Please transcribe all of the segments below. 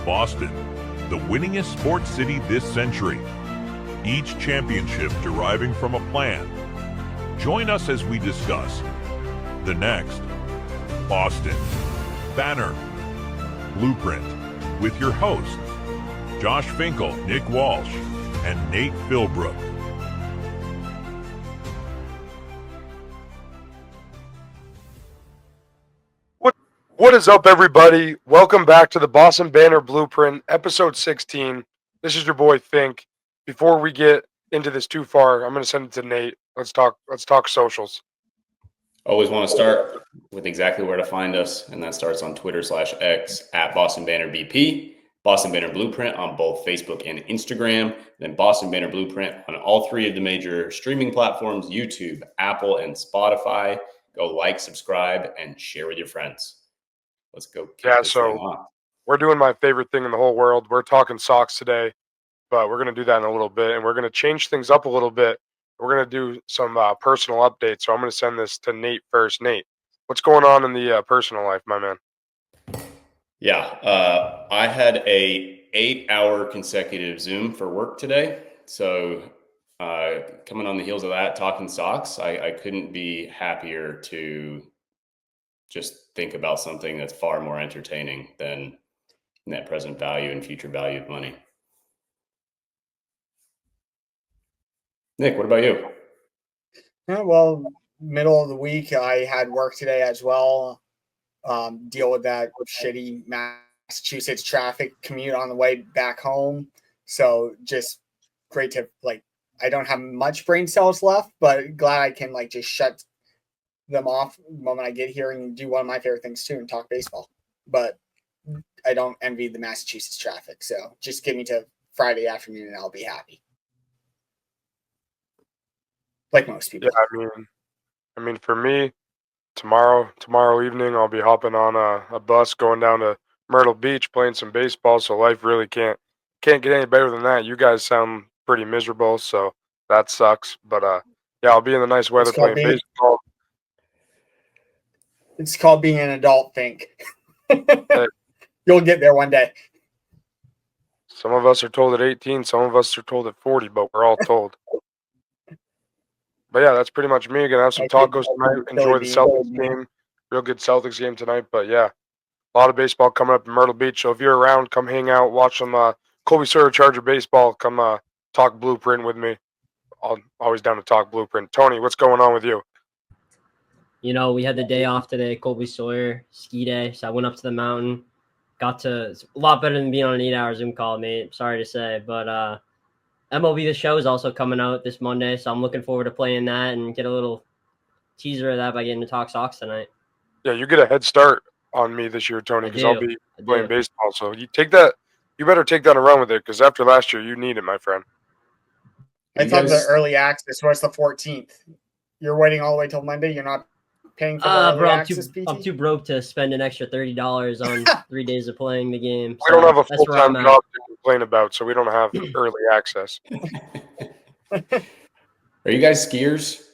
Boston, the winningest sports city this century. Each championship deriving from a plan. Join us as we discuss the next Boston Banner Blueprint with your hosts, Josh Finkel, Nick Walsh, and Nate Philbrook. What is up, everybody? Welcome back to the Boston Banner Blueprint, episode 16. This is your boy Fink. Before we get into this too far, I'm going to send it to Nate. Let's talk socials. Always want to start with exactly where to find us, and that starts on Twitter/X at Boston Banner BP, Boston Banner Blueprint on both Facebook and Instagram, then Boston Banner Blueprint on all three of the major streaming platforms, YouTube, Apple, and Spotify. Go like, subscribe, and share with your friends. Let's go. We're doing my favorite thing in the whole world. We're talking socks today, but we're going to do that in a little bit, and we're going to change things up a little bit. We're going to do some personal updates, so I'm going to send this to Nate first. Nate, what's going on in the personal life, my man? Yeah, I had a 8-hour consecutive Zoom for work today, so coming on the heels of that, talking socks, I couldn't be happier to just think about something that's far more entertaining than net present value and future value of money. Nick, what about you? Yeah, well, middle of the week, I had work today as well. Deal with that shitty Massachusetts traffic commute on the way back home. So just great to, I don't have much brain cells left, but glad I can just shut them off the moment I get here and do one of my favorite things too and talk baseball. But I don't envy the Massachusetts traffic. So just get me to Friday afternoon and I'll be happy. Like most people. Yeah, I mean, for me, tomorrow evening, I'll be hopping on a bus going down to Myrtle Beach playing some baseball. So life really can't get any better than that. You guys sound pretty miserable, so that sucks. But yeah, I'll be in the nice weather playing baseball. It's called being an adult, Fink. You'll get there one day. Some of us are told at 18, some of us are told at 40, but we're all told. But yeah, that's pretty much me. Gonna have some tacos tonight. Enjoy the Celtics game. Real good Celtics game tonight. But yeah, a lot of baseball coming up in Myrtle Beach. So if you're around, come hang out, watch some Colby Sawyer Charger baseball. Come talk Blueprint with me. I'm always down to talk Blueprint. Tony, what's going on with you? You know, we had the day off today, Colby Sawyer ski day. So I went up to the mountain. It's a lot better than being on an 8-hour Zoom call, mate. Sorry to say, but MLB The Show is also coming out this Monday, so I'm looking forward to playing that and get a little teaser of that by getting to talk socks tonight. Yeah, you get a head start on me this year, Tony, because I'll be playing baseball. So you better take that and run with it, because after last year, you need it, my friend. I thought the early access was the 14th. You're waiting all the way till Monday? You're not paying for the early access, PT? I'm too broke to spend an extra $30 on 3 days of playing the game. We don't have a full-time job to complain about, so we don't have early access. Are you guys skiers?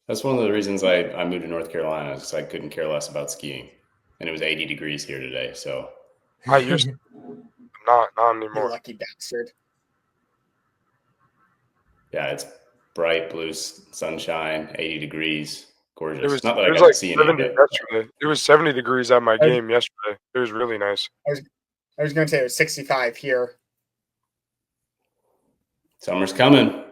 That's one of the reasons I moved to North Carolina, because I couldn't care less about skiing. And it was 80 degrees here today, so. I used to. Not anymore. You lucky bastard. Yeah, it's bright blue sunshine, 80 degrees. Gorgeous. It was, not that it I was got like to see 70 any yesterday. It was 70 degrees at my game yesterday. It was really nice. I was going to say it was 65 here. Summer's coming.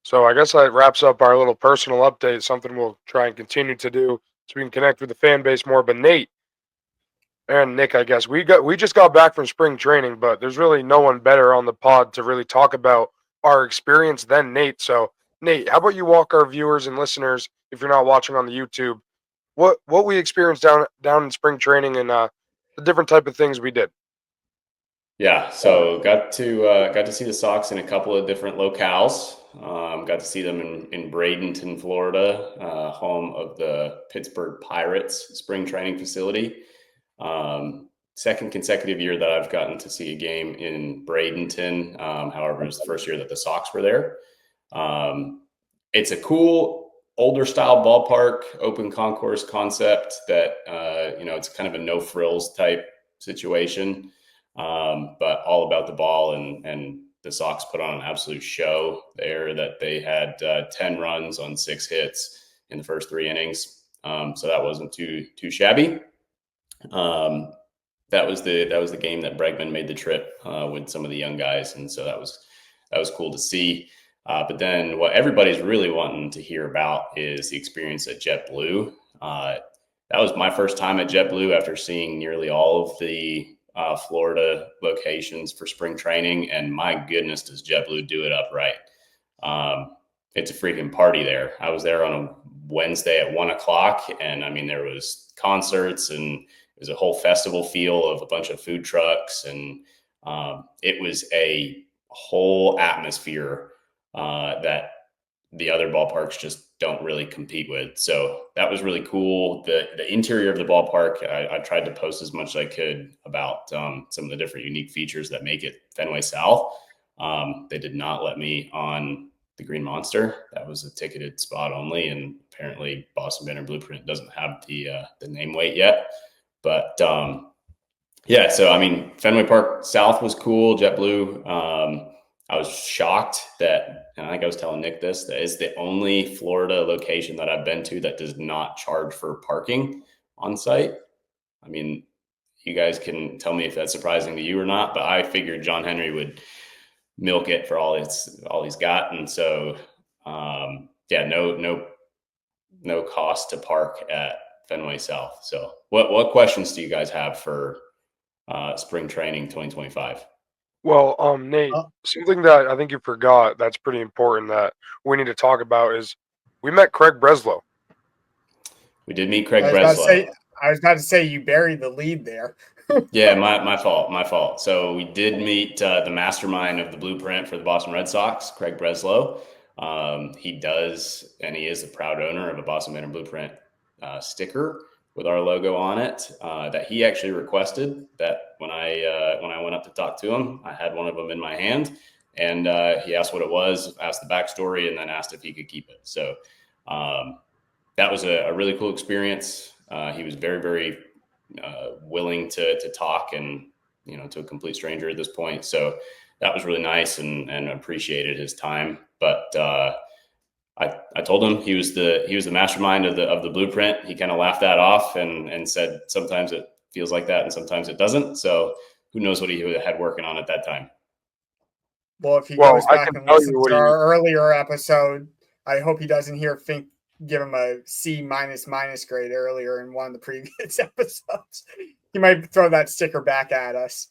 So I guess that wraps up our little personal update, something we'll try and continue to do so we can connect with the fan base more. But Nate and Nick, I guess, we just got back from spring training, but there's really no one better on the pod to really talk about our experience than Nate. So Nate, how about you walk our viewers and listeners, if you're not watching on the YouTube, what we experienced down in spring training and the different type of things we did. Yeah, so got to see the Sox in a couple of different locales. Got to see them in Bradenton, Florida, home of the Pittsburgh Pirates spring training facility. Second consecutive year that I've gotten to see a game in Bradenton. However, it was the first year that the Sox were there. It's a cool older style ballpark, open concourse concept that, it's kind of a no frills type situation, but all about the ball, and the Sox put on an absolute show there. That they had 10 runs on 6 hits in the first 3 innings, so that wasn't too shabby. That was the game that Bregman made the trip with some of the young guys, and so that was cool to see. But then what everybody's really wanting to hear about is the experience at JetBlue. That was my first time at JetBlue after seeing nearly all of the Florida locations for spring training, and my goodness, does JetBlue do it up right. It's a freaking party there. I was there on a Wednesday at 1:00, and I mean, there was concerts, and it was a whole festival feel of a bunch of food trucks, and it was a whole atmosphere that the other ballparks just don't really compete with. So that was really cool. The interior of the ballpark, I tried to post as much as I could about some of the different unique features that make it Fenway South. They did not let me on the Green Monster. That was a ticketed spot only, and apparently Boston Banner Blueprint doesn't have the name weight yet. But yeah, so I mean, Fenway Park South was cool. JetBlue. I was shocked that, and I think I was telling Nick this, that is the only Florida location that I've been to that does not charge for parking on site. I mean, you guys can tell me if that's surprising to you or not, but I figured John Henry would milk it for all he's got. And so, yeah, no cost to park at Fenway South. So what questions do you guys have for spring training 2025? Well, Nate, something that I think you forgot that's pretty important that we need to talk about is we met Craig Breslow. We did meet Craig Breslow. I was about to say you buried the lead there. Yeah, my fault. So we did meet the mastermind of the blueprint for the Boston Red Sox, Craig Breslow. He is a proud owner of a Boston Banner Blueprint sticker with our logo on it that he actually requested. That when I went up to talk to him, I had one of them in my hand, and he asked what it was, asked the backstory, and then asked if he could keep it. So that was a really cool experience. He was very, very willing to talk, and to a complete stranger at this point. So that was really nice, and appreciated his time. But I told him he was the mastermind of the blueprint. He kind of laughed that off and said sometimes it feels like that and sometimes it doesn't. So who knows what he had working on at that time. Well, if he goes back and listens to our earlier episode, I hope he doesn't hear Fink give him a C minus grade earlier in one of the previous episodes. He might throw that sticker back at us.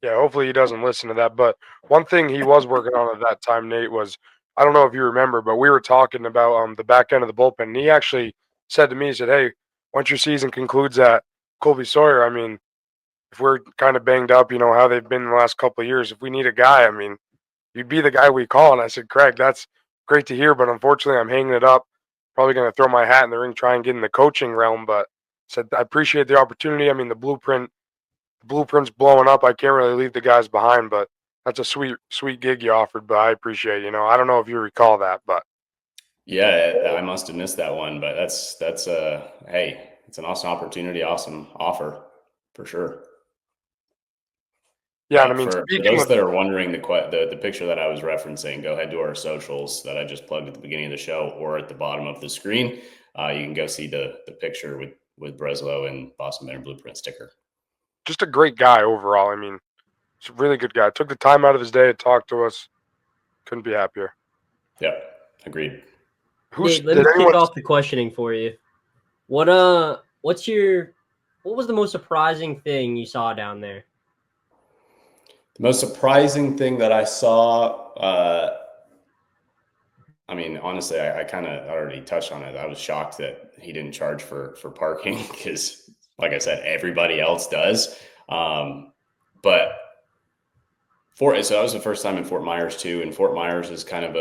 Yeah, hopefully he doesn't listen to that. But one thing he was working on at that time, Nate, was, I don't know if you remember, but we were talking about the back end of the bullpen. And he actually said to me, he said, hey, once your season concludes at Colby Sawyer, I mean, if we're kind of banged up, how they've been in the last couple of years, if we need a guy, I mean, you'd be the guy we call. And I said, Craig, that's great to hear, but unfortunately I'm hanging it up. Probably going to throw my hat in the ring, try and get in the coaching realm. But said, I appreciate the opportunity. I mean, the blueprint's blowing up. I can't really leave the guys behind, but that's a sweet gig you offered, but I appreciate it. I don't know if you recall that, but yeah, I must have missed that one. But that's hey, it's an awesome opportunity, awesome offer for sure. Yeah, and I mean, for those that are wondering, the picture that I was referencing, go ahead to our socials that I just plugged at the beginning of the show or at the bottom of the screen. You can go see the picture with Breslow and Boston Banner Blueprint sticker. Just a great guy overall. I mean, he's a really good guy. Took the time out of his day to talk to us. Couldn't be happier. Yep, agreed. Let me kick off the questioning for you. What was the most surprising thing you saw down there? The most surprising thing that I saw, I mean, honestly, I kind of already touched on it. I was shocked that he didn't charge for parking because, like I said, everybody else does. But so that was the first time in Fort Myers too. And Fort Myers is kind of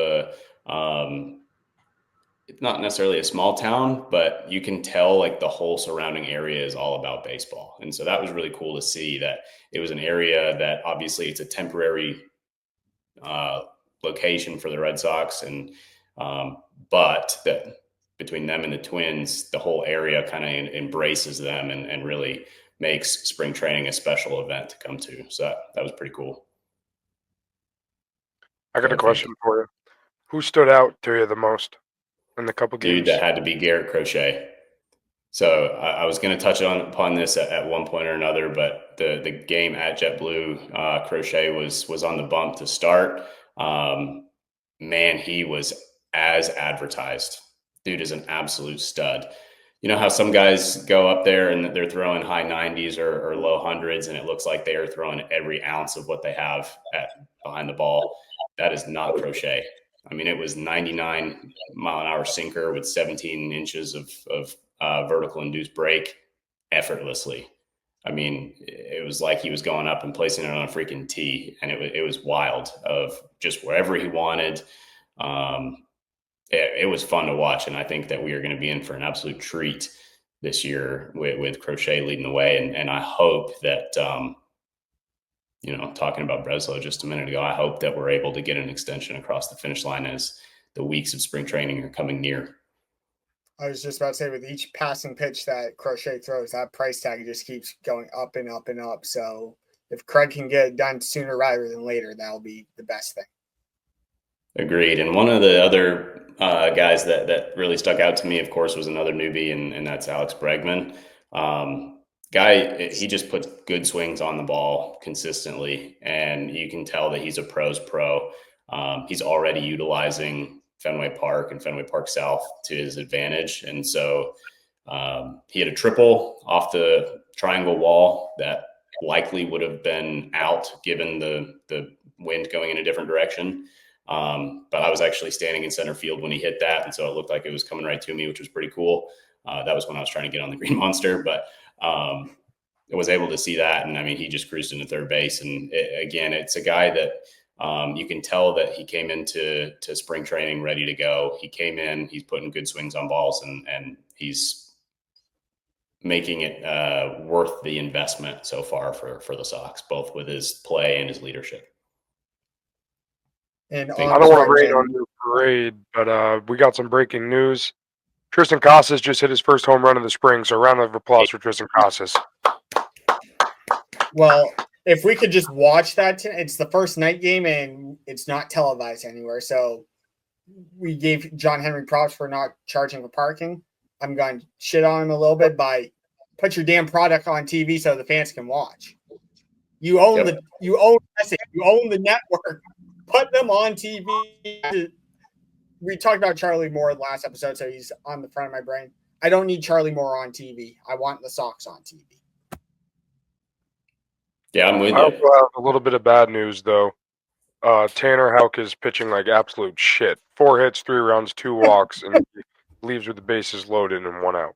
it's not necessarily a small town, but you can tell like the whole surrounding area is all about baseball. And so that was really cool to see that it was an area that obviously it's a temporary location for the Red Sox. And, but that between them and the Twins, the whole area kind of embraces them and really makes spring training a special event to come to. So that was pretty cool. I got a question for you. Who stood out to you the most in the couple games? Dude, that had to be Garrett Crochet. So I was going to touch upon this at one point or another, but the game at JetBlue, Crochet was on the bump to start. Man, he was as advertised. Dude is an absolute stud. You know how some guys go up there and they're throwing high 90s or low hundreds, and it looks like they are throwing every ounce of what they have behind the ball. That is not Crochet. I mean, it was 99-mile-an-hour sinker with 17 inches of vertical induced break effortlessly. I mean, it was like he was going up and placing it on a freaking tee, and it was wild of just wherever he wanted. It was fun to watch, and I think that we are going to be in for an absolute treat this year with Crochet leading the way. And I hope that, talking about Breslow just a minute ago, I hope that we're able to get an extension across the finish line as the weeks of spring training are coming near. I was just about to say, with each passing pitch that Crochet throws, that price tag just keeps going up and up and up. So if Craig can get it done sooner rather than later, that'll be the best thing. Agreed. And one of the other guys that really stuck out to me, of course, was another newbie, and that's Alex Bregman. Guy, he just puts good swings on the ball consistently, and you can tell that he's a pro's pro. He's already utilizing Fenway Park and Fenway Park South to his advantage. And so he had a triple off the triangle wall that likely would have been out given the wind going in a different direction. But I was actually standing in center field when he hit that, and so it looked like it was coming right to me, which was pretty cool. That was when I was trying to get on the Green Monster, but I was able to see that, and I mean, he just cruised into third base. And again, it's a guy that you can tell that he came into spring training ready to go. He came in, he's putting good swings on balls, and he's making it worth the investment so far for the Sox, both with his play and his leadership. And I don't want to rain on your parade, but we got some breaking news. Tristan Casas just hit his first home run of the spring, so a round of applause for Tristan Casas. Well, if we could just watch that, it's the first night game and it's not televised anywhere. So we gave John Henry props for not charging for parking. I'm going to shit on him a little bit by put your damn product on TV so the fans can watch. You own you own the network. Put them on TV. We talked about Charlie Moore last episode, so he's on the front of my brain. I don't need Charlie Moore on TV. I want the Sox on TV. Yeah, I'm with I you. also have a little bit of bad news, though. Tanner Houck is pitching like absolute shit. 4 hits, 3 runs, 2 walks, and he leaves with the bases loaded and 1 out.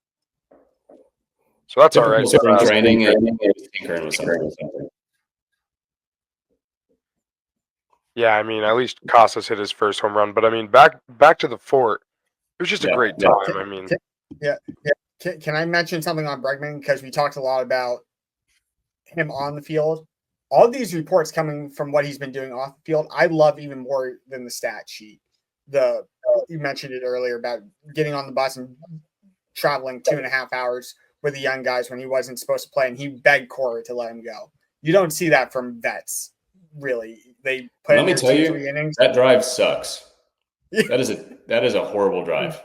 So that's all right. Spring training and tinkering with something. Yeah, I mean, at least Casas hit his first home run. But, I mean, back to the fort. It was just a great time. I mean, yeah. Can I mention something on Bregman? Because we talked a lot about him on the field. All these reports coming from what he's been doing off the field, I love even more than the stat sheet. You mentioned it earlier about getting on the bus and traveling 2.5 hours with the young guys when he wasn't supposed to play, and he begged Cora to let him go. You don't see that from vets. Really, they put. Let me tell you, 3 innings. That drive sucks. That is a horrible drive.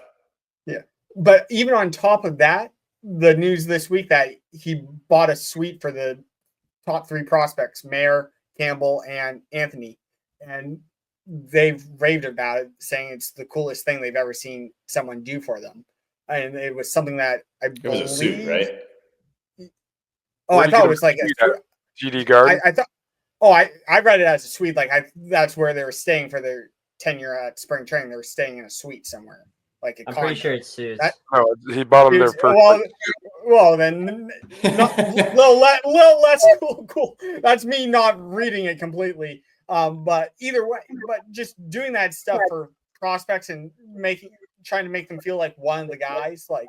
Yeah, but even on top of that, the news this week that he bought a suite for the top 3 prospects: Mayer, Campbell, and Anthony, and they've raved about it, saying it's the coolest thing they've ever seen someone do for them. And it was something that it was a suit, right? Oh, I thought it was like a GD Garden. I thought. Oh, I read it as a suite. Like that's where they were staying for their tenure at spring training. They were staying in a suite somewhere, like a I'm condo. pretty sure it's suits. No, he bought them their first. Well, then, little less cool. That's me not reading it completely. But either way, but just doing that stuff for prospects and trying to make them feel like one of the guys. Like,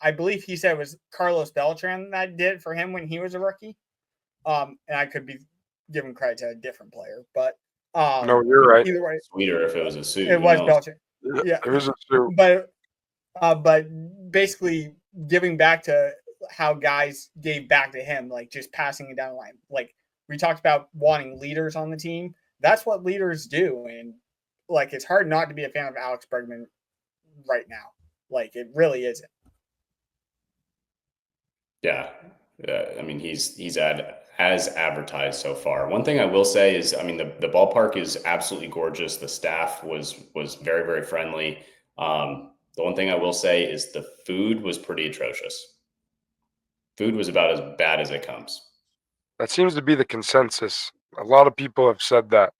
I believe he said it was Carlos Beltran that did it for him when he was a rookie. And I could be giving credit to a different player, but no, you're right. Either way, sweeter if it was a suit. It was Beltran. Yeah, it was a suit. But basically giving back to how guys gave back to him, like just passing it down the line. Like we talked about wanting leaders on the team. That's what leaders do. And like, it's hard not to be a fan of Alex Bregman right now. Like it really isn't. Yeah. I mean, he's as advertised so far. One thing I will say is, I mean, the ballpark is absolutely gorgeous. The staff was very, very friendly. The one thing I will say is the food was pretty atrocious. Food was about as bad as it comes. That seems to be the consensus. A lot of people have said that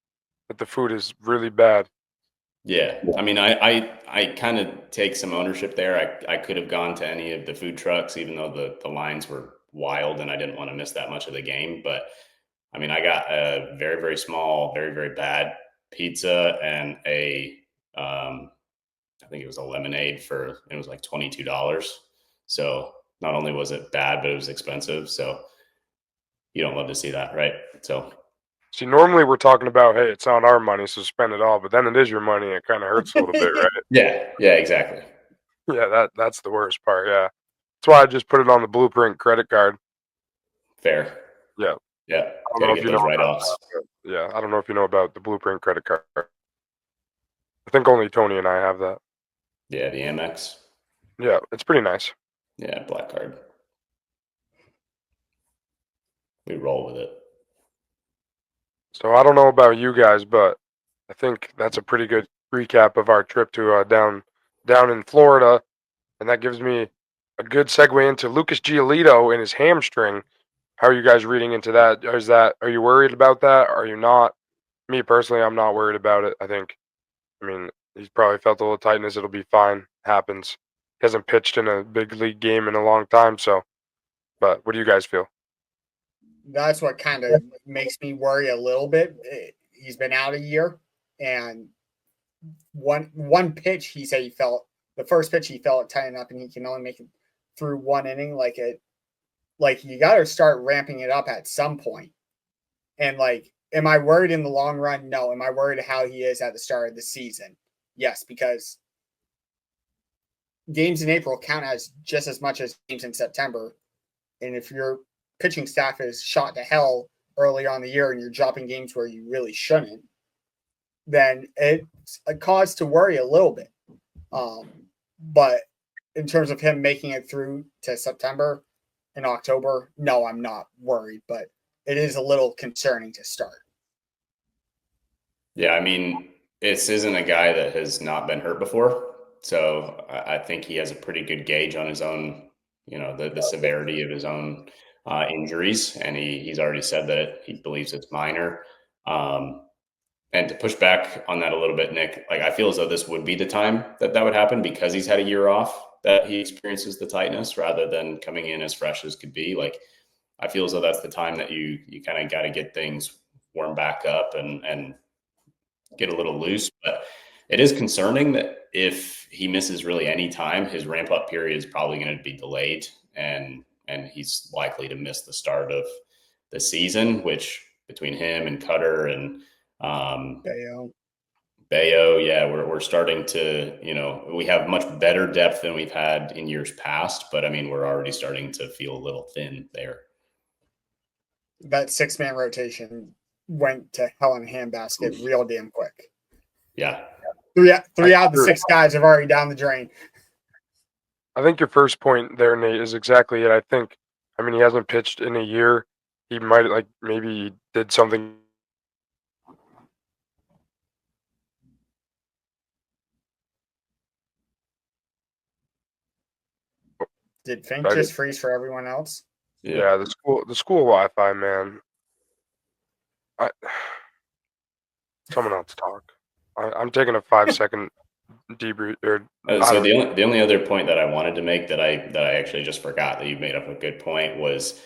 the food is really bad. Yeah. I mean, I kind of take some ownership there. I could have gone to any of the food trucks, even though the lines were wild and I didn't want to miss that much of the game. But I mean, I got a very, very small, very, very bad pizza and I think it was a lemonade it was like $22. So not only was it bad, but it was expensive. So you don't love to see that, right? So See, normally we're talking about, hey, it's not our money, so spend it all. But then it is your money. It kind of hurts a little bit, right? yeah, exactly. Yeah, that's the worst part. Yeah, that's why I just put it on the Blueprint credit card. Fair. Yeah. Yeah. I don't know Gotta if get you those know write-offs. Yeah, I don't know if you know about the Blueprint credit card. I think only Tony and I have that. Yeah, the Amex. Yeah, it's pretty nice. Yeah, black card. We roll with it. So I don't know about you guys, but I think that's a pretty good recap of our trip to down in Florida, and that gives me a good segue into Lucas Giolito and his hamstring. How are you guys reading into that? Are you worried about that? Are you not? Me personally, I'm not worried about it. I mean, he's probably felt a little tightness. It'll be fine. Happens. He hasn't pitched in a big league game in a long time, so. But what do you guys feel? That's what kind of makes me worry a little bit. He's been out a year, and one pitch he said he felt the first pitch he felt tight enough, and he can only make it through one inning. Like you got to start ramping it up at some point. And like, am I worried in the long run? No. Am I worried how he is at the start of the season? Yes, because games in April count as just as much as games in September. And if your pitching staff is shot to hell early on in the year and you're dropping games where you really shouldn't, then it's a cause to worry a little bit. But in terms of him making it through to September and October, no, I'm not worried, but it is a little concerning to start. Yeah, I mean, this isn't a guy that has not been hurt before. So I think he has a pretty good gauge on his own, the severity of his own injuries. And he's already said that he believes it's minor. And to push back on that a little bit, Nick, like I feel as though this would be the time that would happen because he's had a year off that he experiences the tightness rather than coming in as fresh as could be. Like I feel as though that's the time that you kind of got to get things warm back up and get a little loose. But it is concerning that if he misses really any time, his ramp up period is probably going to be delayed and he's likely to miss the start of the season, which between him and Cutter and Bayo, yeah, we're starting to, we have much better depth than we've had in years past, but I mean, we're already starting to feel a little thin there. That 6-man rotation went to hell in a handbasket real damn quick. Yeah. Three out of the 6 guys have already down the drain. I think your first point there, Nate, is exactly it. I mean, he hasn't pitched in a year. He might maybe he did something. Did Fink just freeze for everyone else? Yeah, the school Wi-Fi, man. Someone else talk. I'm taking a 5-second debrief. So the only other point that I wanted to make that I actually just forgot that you made up a good point was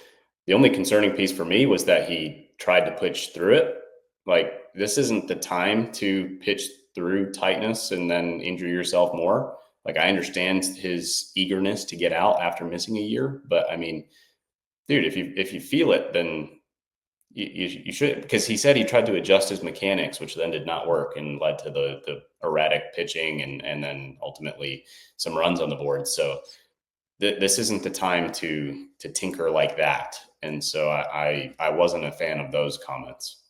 the only concerning piece for me was that he tried to pitch through it. Like this isn't the time to pitch through tightness and then injure yourself more. Like I understand his eagerness to get out after missing a year, but I mean, dude, if you feel it, then you should, because he said he tried to adjust his mechanics, which then did not work and led to the erratic pitching and then ultimately some runs on the board. So this isn't the time to tinker like that. And so I wasn't a fan of those comments.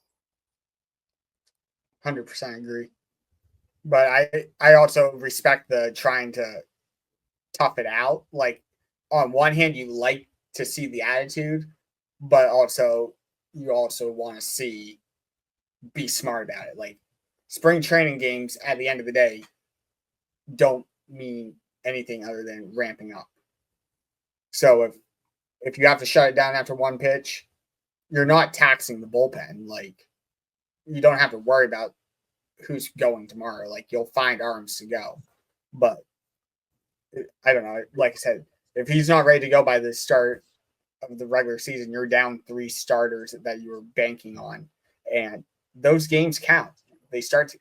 100% agree. But I also respect the trying to tough it out. Like, on one hand, you like to see the attitude, but also you also want to be smart about it. Like, spring training games at the end of the day don't mean anything other than ramping up. So if you have to shut it down after one pitch, you're not taxing the bullpen. Like, you don't have to worry about who's going tomorrow. Like, you'll find arms to go. But I don't know. Like I said, if he's not ready to go by the start of the regular season, you're down 3 starters that you were banking on, and those games count. They start to,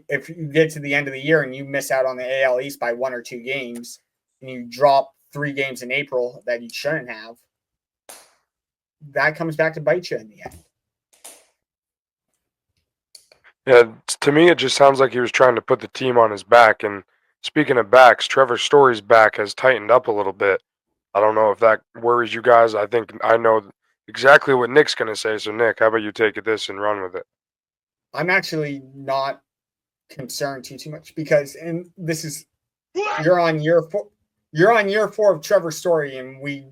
if you get to the end of the year and you miss out on the AL East by 1 or 2 games, and you drop 3 games in April that you shouldn't have, that comes back to bite you in the end. Yeah, to me, it just sounds like he was trying to put the team on his back. And speaking of backs, Trevor Story's back has tightened up a little bit. I don't know if that worries you guys. I think I know exactly what Nick's going to say. So, Nick, how about you take this and run with it? I'm actually not concerned too much because, and this is, you're on year 4. You're on year 4 of Trevor Story, and we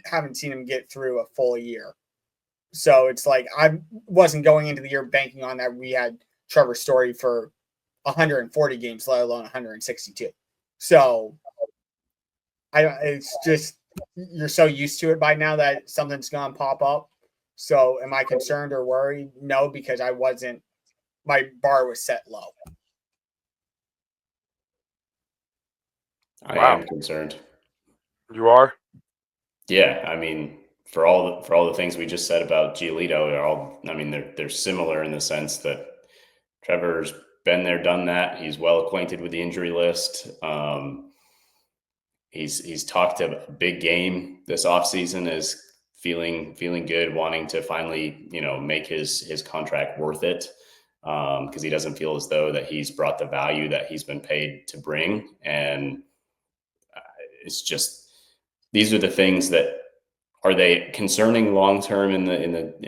haven't seen him get through a full year. So it's like I wasn't going into the year banking on that we had Trevor Story for 140 games, let alone 162. So it's just, you're so used to it by now that something's going to pop up. So am I concerned or worried? No, because my bar was set low. I Wow. am concerned. You are? Yeah, I mean, for all the things we just said about Giolito, they're similar in the sense that Trevor's been there, done that. He's well acquainted with the injury list. He's talked a big game this offseason as feeling good, wanting to finally, make his contract worth it. Because he doesn't feel as though that he's brought the value that he's been paid to bring. And it's just, these are the things that, are they concerning long-term in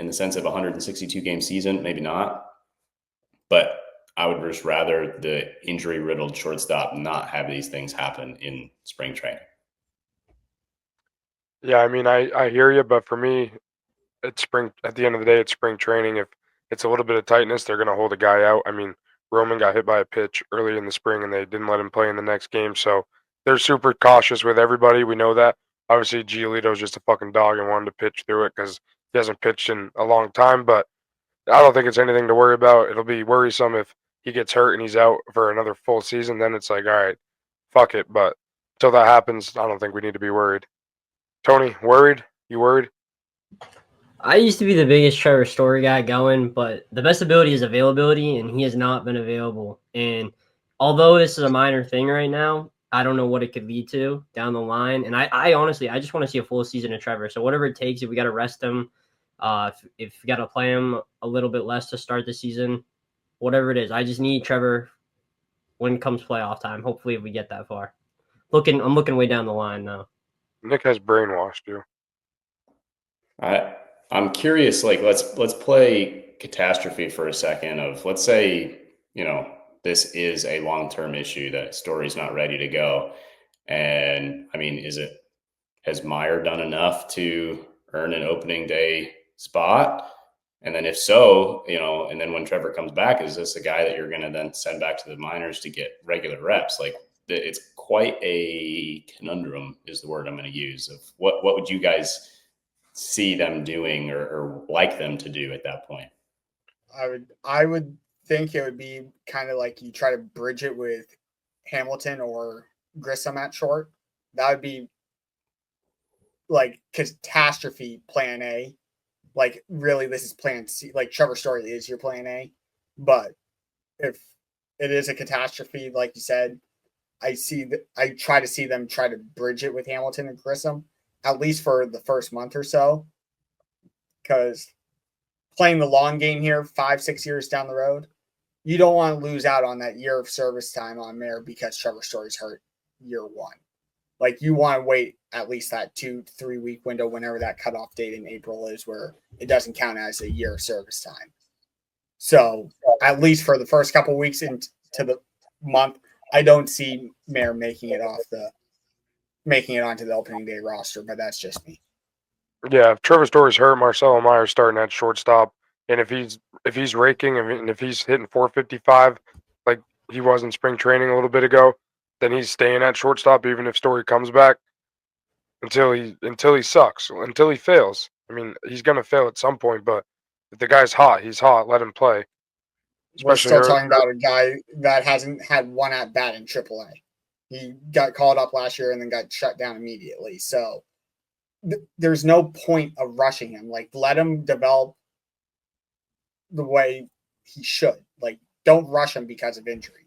the sense of a 162 game season? Maybe not, but I would just rather the injury riddled shortstop not have these things happen in spring training. Yeah, I mean, I hear you, but for me, it's spring. At the end of the day, it's spring training. If it's a little bit of tightness, they're going to hold a guy out. I mean, Roman got hit by a pitch early in the spring, and they didn't let him play in the next game. So they're super cautious with everybody. We know that. Obviously, Giolito's just a fucking dog and wanted to pitch through it because he hasn't pitched in a long time. But I don't think it's anything to worry about. It'll be worrisome if he gets hurt and he's out for another full season. Then it's like, all right, fuck it. But until that happens, I don't think we need to be worried. Tony, worried? You worried? I used to be the biggest Trevor Story guy going, but the best ability is availability, and he has not been available. And although this is a minor thing right now, I don't know what it could lead to down the line. And I honestly, I just want to see a full season of Trevor. So whatever it takes, if we got to rest him, if we got to play him a little bit less to start the season, whatever it is, I just need Trevor when it comes playoff time. Hopefully, if we get that far. I'm looking way down the line now. Nick has brainwashed you. I'm curious, like let's play catastrophe for a second of, let's say, this is a long-term issue that Story's not ready to go. And I mean, has Meyer done enough to earn an opening day spot? And then if so, and then when Trevor comes back, is this a guy that you're going to then send back to the minors to get regular reps? Like, it's quite a conundrum is the word I'm going to use of what would you guys see them doing or like them to do at that point? I would think it would be kind of like you try to bridge it with Hamilton or Grissom at short. That would be like catastrophe plan A. Like, really, this is plan C. Like, Trevor Story is your plan A. But if it is a catastrophe, like you said, I try to see them try to bridge it with Hamilton and Grissom, at least for the first month or so. Because playing the long game here, 5-6 years down the road, you don't want to lose out on that year of service time on Mayer because Trevor Story's hurt year 1. Like you want to wait at least that 2-3 week window, whenever that cutoff date in April is, where it doesn't count as a year of service time. So at least for the first couple weeks into the month, I don't see Mayer making it onto the opening day roster, but that's just me. Yeah, if Trevor Story's hurt, Marcelo Meyer's starting at shortstop, and if he's raking and if he's hitting 455 like he was in spring training a little bit ago, then he's staying at shortstop even if Story comes back until he sucks, until he fails. I mean, he's gonna fail at some point, but if the guy's hot, he's hot. Let him play. We're Especially still early. talking about a guy that hasn't had one at bat in AAA. He got called up last year and then got shut down immediately. So there's no point of rushing him. Like, let him develop the way he should. Like, don't rush him because of injury.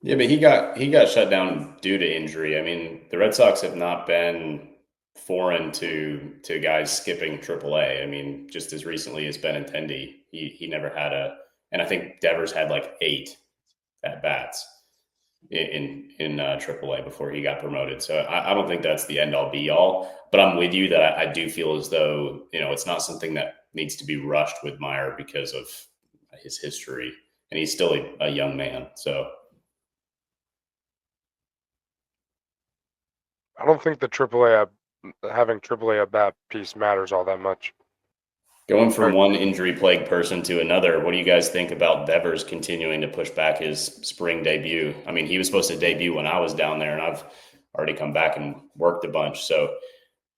Yeah, but he got shut down due to injury. I mean, the Red Sox have not been foreign to guys skipping AAA. I mean, just as recently as Benintendi, he never had and I think Devers had like 8 at bats in AAA before he got promoted. So I don't think that's the end all be all. But I'm with you that I do feel as though it's not something that needs to be rushed with Meyer because of his history, and he's still a young man. So I don't think having AAA at bat piece matters all that much. going from one injury-plagued person to another, what do you guys think about Devers continuing to push back his spring debut? I mean, he was supposed to debut when I was down there, and I've already come back and worked a bunch. So,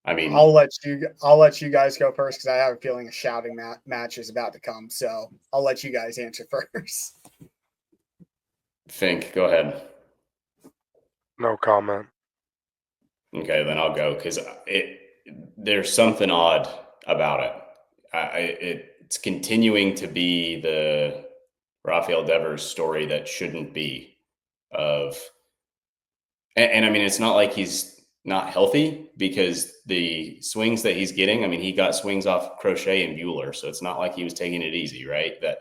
I mean, I'll let you guys go first because I have a feeling a shouting match is about to come. So I'll let you guys answer first. Fink, go ahead. No comment. Okay, then I'll go because there's something odd about it. It's continuing to be the Rafael Devers story that shouldn't be and I mean, it's not like he's not healthy, because the swings that he's getting, I mean, he got swings off Crochet and Bueller. So it's not like he was taking it easy, right? That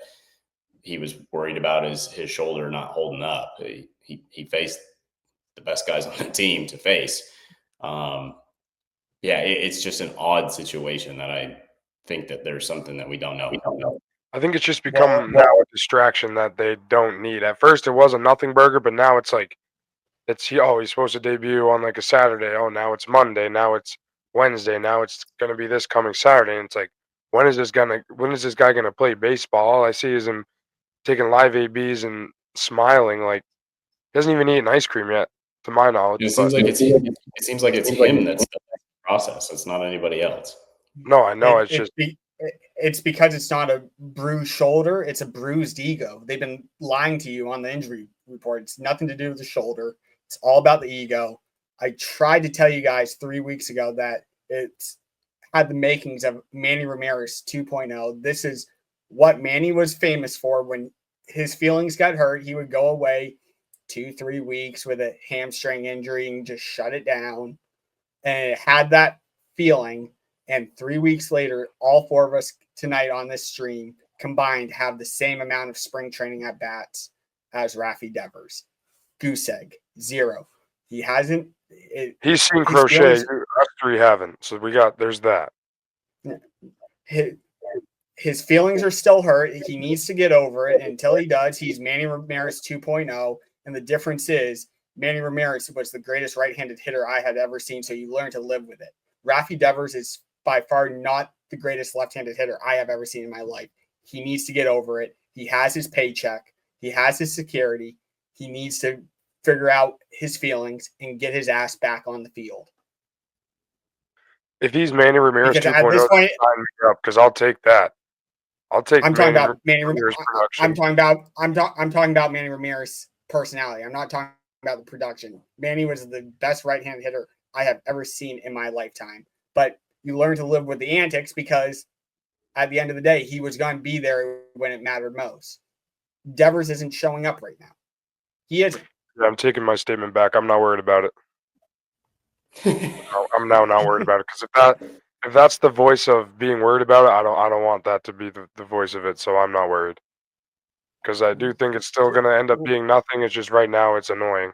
he was worried about his shoulder not holding up. He faced the best guys on the team to face. It's just an odd situation that I think that there's something that we don't know. I think it's just become now a distraction that they don't need. At first, it was a nothing burger, but now it's like he's supposed to debut on like a Saturday. Oh, now it's Monday. Now it's Wednesday. Now it's gonna be this coming Saturday. And it's like, when is this guy gonna play baseball? All I see is him taking live ABs and smiling. Like, he hasn't even eaten ice cream yet, to my knowledge. It seems like it's him that's the process. It's not anybody else. No, I know. It's because it's not a bruised shoulder; it's a bruised ego. They've been lying to you on the injury report. It's nothing to do with the shoulder. It's all about the ego. I tried to tell you guys 3 weeks ago that it's had the makings of Manny Ramirez 2.0. This is what Manny was famous for. When his feelings got hurt, he would go away 2-3 weeks with a hamstring injury and just shut it down. And it had that feeling. And 3 weeks later, all 4 of us tonight on this stream combined have the same amount of spring training at bats as Rafi Devers. Goose egg, 0. He hasn't. He's seen Crochet. Us 3 haven't. So there's that. His feelings are still hurt. He needs to get over it. Until he does, he's Manny Ramirez 2.0. And the difference is Manny Ramirez was the greatest right-handed hitter I had ever seen. So you learn to live with it. Rafi Devers is by far not the greatest left-handed hitter I have ever seen in my life. He needs to get over it. He has his paycheck. He has his security. He needs to figure out his feelings and get his ass back on the field. If he's Manny Ramirez 2.0, sign me up, because I'll take that. I'm talking about Manny Ramirez production. I'm talking about Manny Ramirez personality. I'm not talking about the production. Manny was the best right-handed hitter I have ever seen in my lifetime. But you learn to live with the antics, because at the end of the day, he was going to be there when it mattered most. Devers isn't showing up right now. He isn't. Yeah, I'm taking my statement back. I'm not worried about it. I'm now not worried about it, because if that's the voice of being worried about it, I don't want that to be the voice of it. So I'm not worried, because I do think it's still going to end up being nothing. It's just right now it's annoying.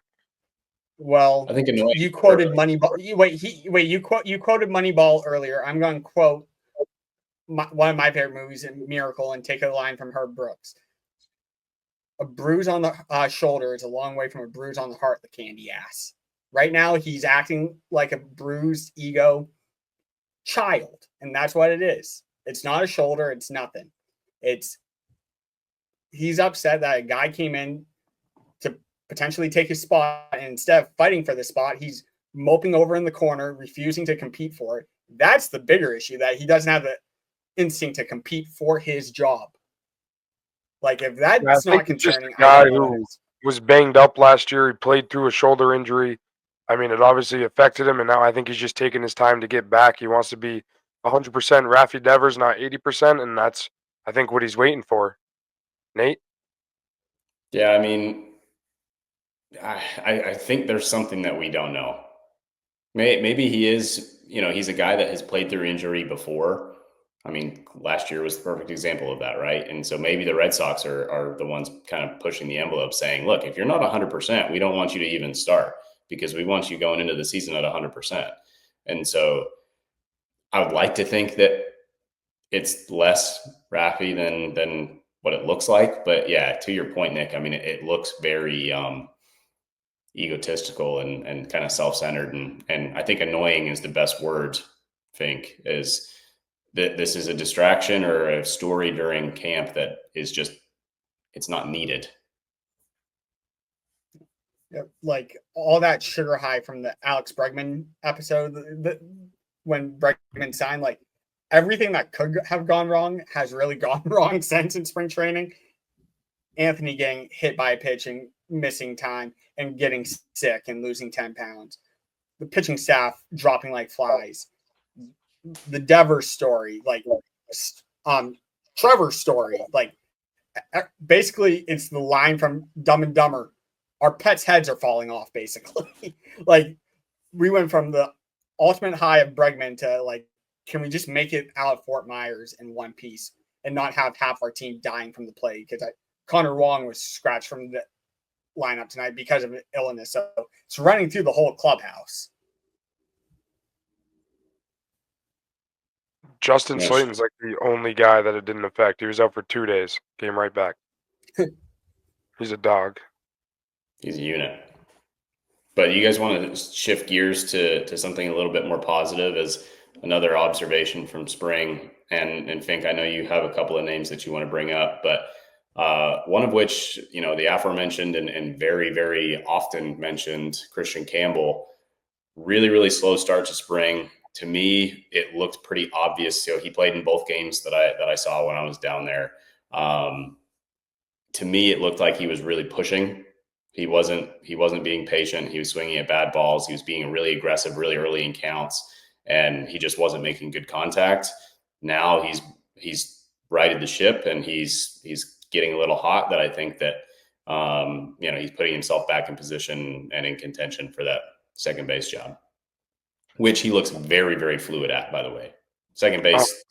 Well, I think annoying. you quoted Moneyball. You quoted Moneyball earlier. I'm going to quote one of my favorite movies, Miracle, and take a line from Herb Brooks. A bruise on the shoulder is a long way from a bruise on the heart, the candy ass. Right now, he's acting like a bruised ego child, and that's what it is. It's not a shoulder. It's nothing. He's upset that a guy came in to potentially take his spot, and instead of fighting for the spot, he's moping over in the corner, refusing to compete for it. That's the bigger issue, that he doesn't have the instinct to compete for his job. Like, if that's not concerning, guy who was banged up last year. He played through a shoulder injury. I mean, it obviously affected him, and now I think he's just taking his time to get back. He wants to be 100% Rafi Devers, not 80%, and that's, I think, what he's waiting for. Nate? Yeah, I mean, I think there's something that we don't know. Maybe he is, he's a guy that has played through injury before. I mean, last year was the perfect example of that, right? And so maybe the Red Sox are the ones kind of pushing the envelope, saying, look, if you're not 100%, we don't want you to even start, because we want you going into the season at 100%. And so I would like to think that it's less Rafi than what it looks like. But yeah, to your point, Nick, I mean, it looks very egotistical and kind of self-centered. And I think annoying is the best word, is that this is a distraction or a story during camp that is just, it's not needed. Yeah, like all that sugar high from the Alex Bregman episode, when Bregman signed, like everything that could have gone wrong has really gone wrong since in spring training. Anthony getting hit by a pitch and missing time and getting sick and losing 10 pounds. The pitching staff dropping like flies. The Devers story, like Trevor's story, like basically it's the line from Dumb and Dumber. Our pets' heads are falling off, basically. Like, we went from the ultimate high of Bregman to, like, can we just make it out of Fort Myers in one piece and not have half our team dying from the plague? Because Connor Wong was scratched from the lineup tonight because of illness. So it's running through the whole clubhouse. Justin Slayton's like the only guy that it didn't affect. He was out for 2 days. Came right back. He's a dog. He's a unit. But you guys want to shift gears to something a little bit more positive as another observation from spring. And Fink, I know you have a couple of names that you want to bring up, but one of which, the aforementioned and very, very often mentioned Christian Campbell, really, really slow start to spring. To me, it looked pretty obvious. So he played in both games that I saw when I was down there. To me, it looked like he was really pushing. He wasn't being patient. He was swinging at bad balls. He was being really aggressive really early in counts, and he just wasn't making good contact. Now he's righted the ship, and he's getting a little hot. That I think that he's putting himself back in position and in contention for that second base job, which he looks very, very fluid at, by the way. Second base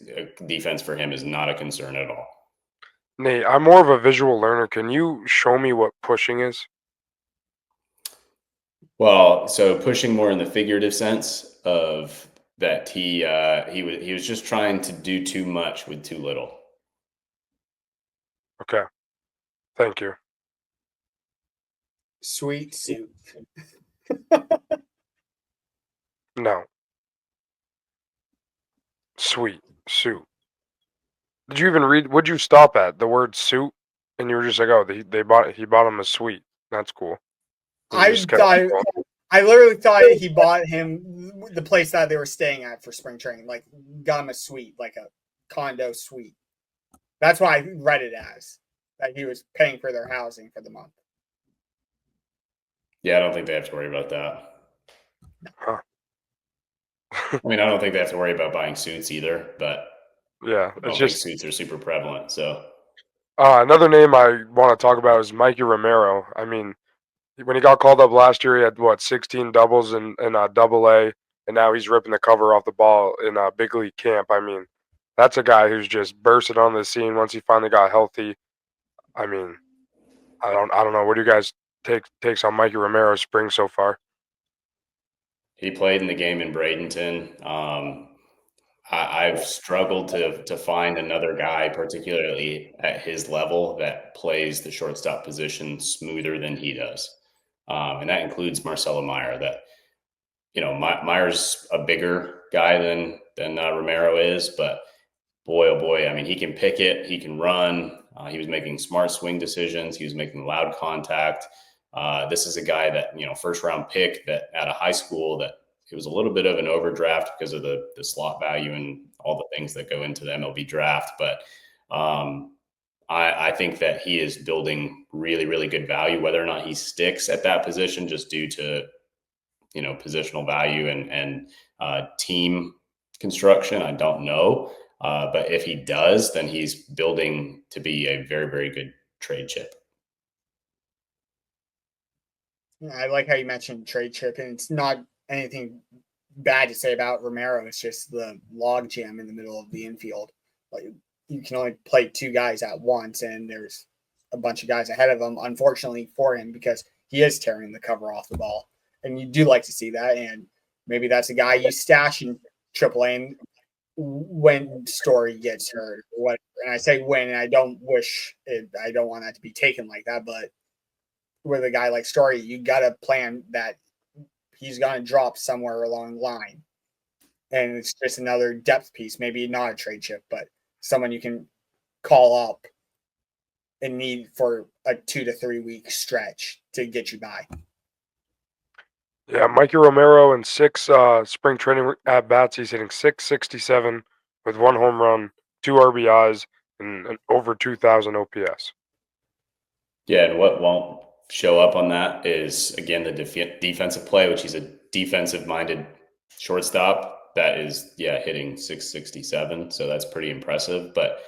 defense for him is not a concern at all. Nate, I'm more of a visual learner. Can you show me what pushing is? Well, so pushing more in the figurative sense of that he was just trying to do too much with too little. Okay. Thank you. Sweet soup. No. Sweet soup. Did you even read? Would you stop at the word suit? And you were just like, oh, he bought him a suite. That's cool. I literally thought he bought him the place that they were staying at for spring training, like got him a suite, like a condo suite. That's why I read it as that he was paying for their housing for the month. Yeah, I don't think they have to worry about that. Huh. I mean, I don't think they have to worry about buying suits either, but yeah, I don't think suits are super prevalent. So another name I want to talk about is Mikey Romero. I mean, when he got called up last year, he had 16 doubles in Double-A, and now he's ripping the cover off the ball in big league camp. I mean, that's a guy who's just bursted on the scene once he finally got healthy. I mean, I don't know. What do you guys takes on Mikey Romero's spring so far? He played in the game in Bradenton. I've struggled to find another guy, particularly at his level, that plays the shortstop position smoother than he does, and that includes Marcelo Meyer. That Meyer's a bigger guy than Romero is, but boy, oh boy, I mean, he can pick it, he can run. He was making smart swing decisions. He was making loud contact. This is a guy that, first round pick that at a high school that it was a little bit of an overdraft because of the slot value and all the things that go into the MLB draft. But I think that he is building really, really good value. Whether or not he sticks at that position just due to, positional value and team construction, I don't know. But if he does, then he's building to be a very, very good trade chip. I like how you mentioned trade chip, and it's not anything bad to say about Romero. It's just the log jam in the middle of the infield. Like, you can only play two guys at once, and there's a bunch of guys ahead of him, unfortunately for him, because he is tearing the cover off the ball. And you do like to see that. And maybe that's a guy you stash in AAA when Story gets hurt. What? And I say when, and I don't want that to be taken like that, but with a guy like Story, you got to plan that he's going to drop somewhere along the line. And it's just another depth piece, maybe not a trade chip, but someone you can call up and need for a 2 to 3 week stretch to get you by. Yeah, Mikey Romero in 6 spring training at bats. He's hitting .667 with 1 home run, 2 RBIs, and over 2,000 OPS. Yeah, and what won't show up on that is, again, the defensive play, which he's a defensive-minded shortstop that is, hitting .667. So that's pretty impressive. But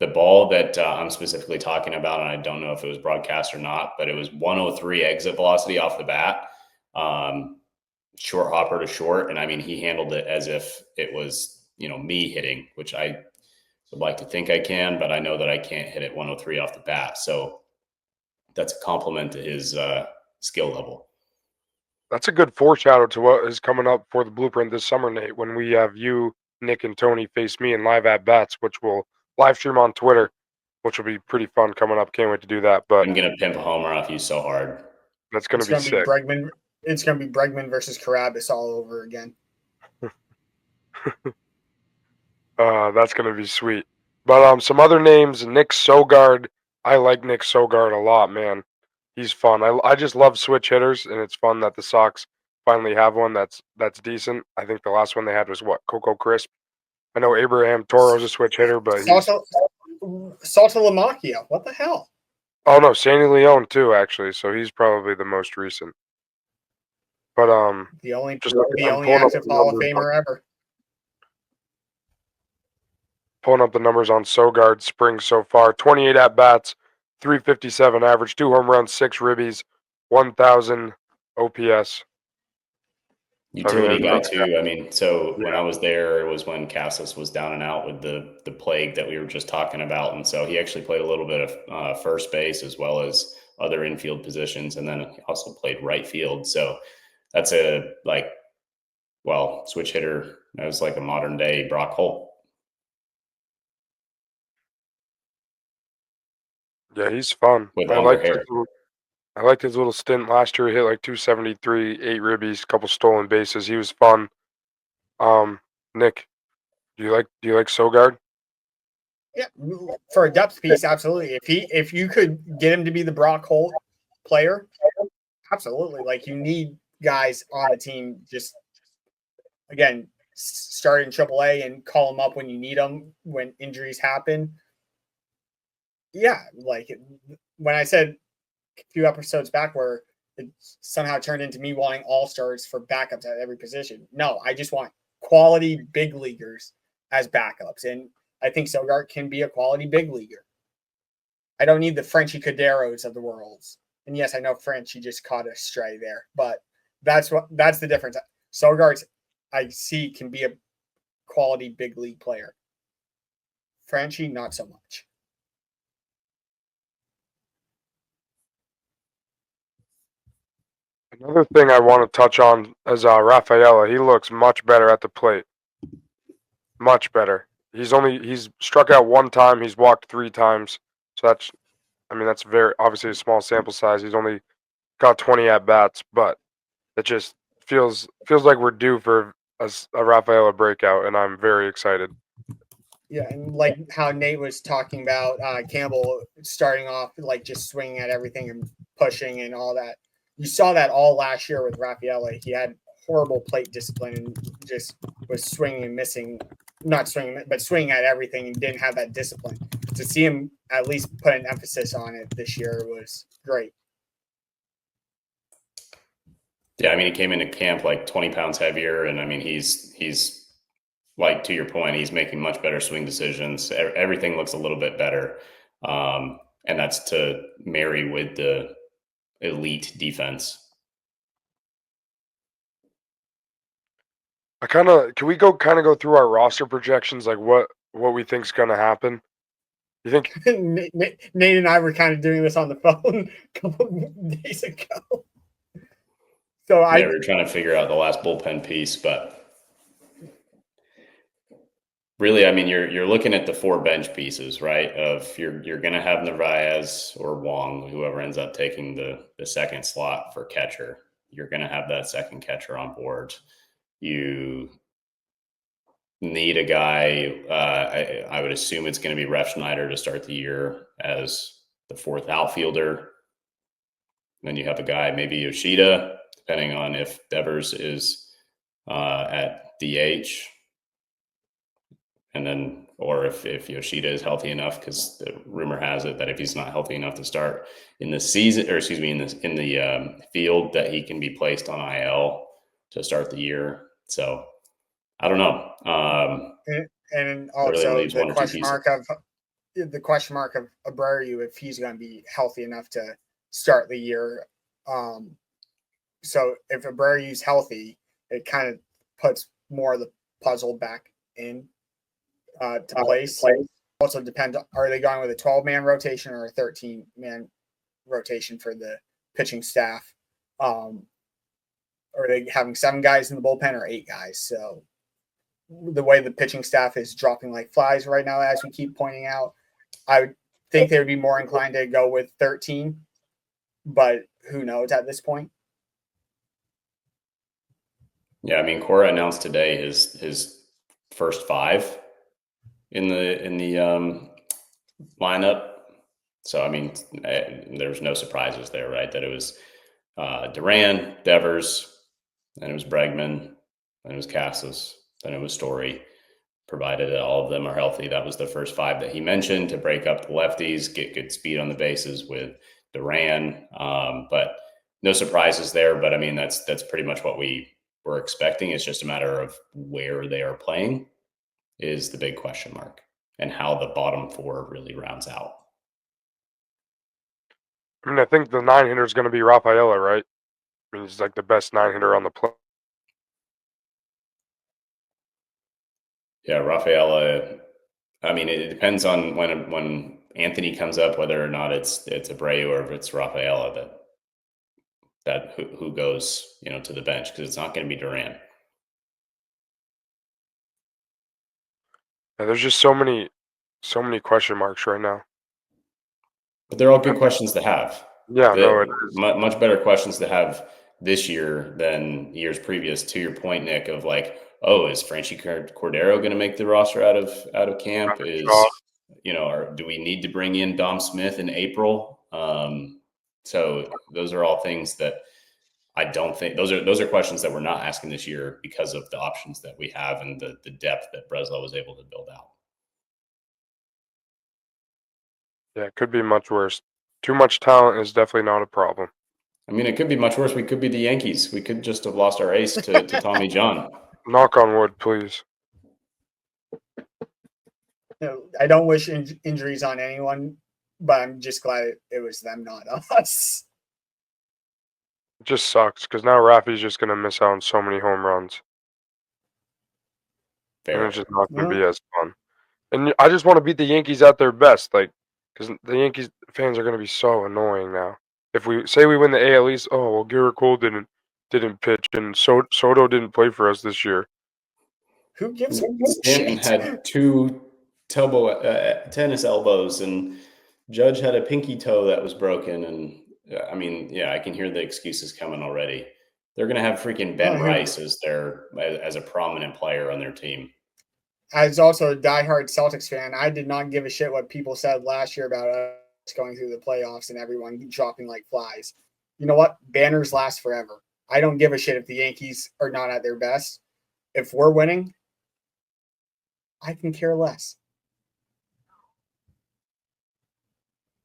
the ball that I'm specifically talking about, and I don't know if it was broadcast or not, but it was 103 exit velocity off the bat. Short hopper to short. And I mean, he handled it as if it was, me hitting, which I would like to think I can, but I know that I can't hit it 103 off the bat. So that's a compliment to his skill level. That's a good foreshadow to what is coming up for the Blueprint this summer, Nate, when we have you, Nick, and Tony face me in live at bats, which we'll live stream on Twitter, which will be pretty fun coming up. Can't wait to do that. But I'm going to pimp a homer off you so hard. That's going to be sick. Bregman. It's going to be Bregman versus Carabas all over again. That's going to be sweet. But some other names, Nick Sogard. I like Nick Sogard a lot, man. He's fun. I just love switch hitters, and it's fun that the Sox finally have one that's decent. I think the last one they had was Coco Crisp. I know Abraham Toro's a switch hitter, but Salta Lamacchia. What the hell? Oh no, Sandy Leone too, actually. So he's probably the most recent. But the only active Hall of Famer ever. Pulling up the numbers on Sogard spring so far: 28 at bats, 357 average, 2 home runs, 6 ribbies, 1,000 OPS. Utility guy too. I mean, so when I was there, it was when Casas was down and out with the plague that we were just talking about, and so he actually played a little bit of first base as well as other infield positions, and then he also played right field. So that's switch hitter. That was like a modern day Brock Holt. Yeah, he's fun. With longer hair. I liked his little stint last year. He hit like 273, 8 ribbies, a couple stolen bases. He was fun. Nick, do you like Sogard? Yeah, for a depth piece, absolutely. If you could get him to be the Brock Holt player, absolutely. Like, you need guys on the team. Just again, start in AAA and call them up when you need them when injuries happen. Yeah, like when I said a few episodes back where it somehow turned into me wanting all-stars for backups at every position. No, I just want quality big leaguers as backups. And I think Sogard can be a quality big leaguer. I don't need the Frenchie Caderos of the world. And yes, I know Frenchie just caught a stray there, but that's the difference. Sogard, I see, can be a quality big league player. Frenchie, not so much. Another thing I want to touch on is Rafaela. He looks much better at the plate. Much better. He's struck out 1 time. He's walked 3 times. So that's very obviously a small sample size. He's only got 20 at bats, but it just feels like we're due for a Rafaela breakout, and I'm very excited. Yeah, and like how Nate was talking about Campbell starting off like just swinging at everything and pushing and all that. You saw that all last year with Rafaela. He had horrible plate discipline and just was swinging and missing, not swinging, but swinging at everything and didn't have that discipline. To see him at least put an emphasis on it this year was great. Yeah, I mean, he came into camp like 20 pounds heavier, and I mean, he's like, to your point, he's making much better swing decisions. Everything looks a little bit better, and that's to marry with the elite defense. Can we go through our roster projections, like what we think's gonna happen? You think Nate and I were kind of doing this on the phone a couple of days ago. So yeah, we're trying to figure out the last bullpen piece, but really, I mean, you're looking at the 4 bench pieces, right? Of you're going to have Narvaez or Wong, whoever ends up taking the second slot for catcher. You're going to have that second catcher on board. You need a guy. I would assume it's going to be Refsnyder to start the year as the 4th outfielder. Then you have a guy, maybe Yoshida, depending on if Devers is at DH. And then, or if Yoshida is healthy enough, because the rumor has it that if he's not healthy enough to start in the season, or excuse me, in the field, that he can be placed on IL to start the year. So I don't know. And also really the question mark of Abreu, if he's going to be healthy enough to start the year. So if Abreu's healthy, it kind of puts more of the puzzle back in to place. Also depends, are they going with a 12-man rotation or a 13-man rotation for the pitching staff? Are they having 7 guys in the bullpen or 8 guys? So the way the pitching staff is dropping like flies right now, as we keep pointing out, I would think they would be more inclined to go with 13, but who knows at this point? Yeah, I mean, Cora announced today his first 5 in the lineup. So I mean, there's no surprises there, right? That it was Duran, Devers, then it was Bregman, then it was Casas, then it was Story. Provided that all of them are healthy, that was the first 5 that he mentioned to break up the lefties, get good speed on the bases with Duran. But no surprises there. But I mean, that's pretty much what we were expecting. It's just a matter of where they are playing is the big question mark, and how the bottom 4 really rounds out. I mean, I think the 9-hitter is going to be Rafaela, right? I mean, he's like the best 9-hitter on the plate. Yeah, Rafaela. I mean, it depends on when Anthony comes up, whether or not it's Abreu or if it's Rafaela that who goes to the bench, because it's not going to be Duran. Yeah, there's just so many question marks right now. But they're all good questions to have. Yeah, no, it is. Much better questions to have this year than years previous. To your point, Nick, of like, oh, is Franchy Cordero going to make the roster out of camp? Do we need to bring in Dom Smith in April? So those are all things that I don't think those are questions that we're not asking this year because of the options that we have and the depth that Breslow was able to build out. Yeah, it could be much worse. Too much talent is definitely not a problem. I mean, it could be much worse. We could be the Yankees. We could just have lost our ace to Tommy John. Knock on wood, please. I don't wish injuries on anyone, but I'm just glad it was them, not us. It just sucks because now Rafi's just going to miss out on so many home runs. Fair. And it's just not going to be as fun. And I just want to beat the Yankees at their best, because the Yankees fans are going to be so annoying now. if we say we win the AL East, oh well, Garrett Cole didn't pitch, and Soto didn't play for us this year. Who gives a Stanton shit? had two tennis elbows, and Judge had a pinky toe that was broken. And I mean, yeah, I can hear the excuses coming already. They're going to have freaking Ben Rice as a prominent player on their team. As also a diehard Celtics fan, I did not give a shit what people said last year about us going through the playoffs and everyone dropping like flies. You know what? Banners last forever. I don't give a shit if the Yankees are not at their best. If we're winning, I can care less.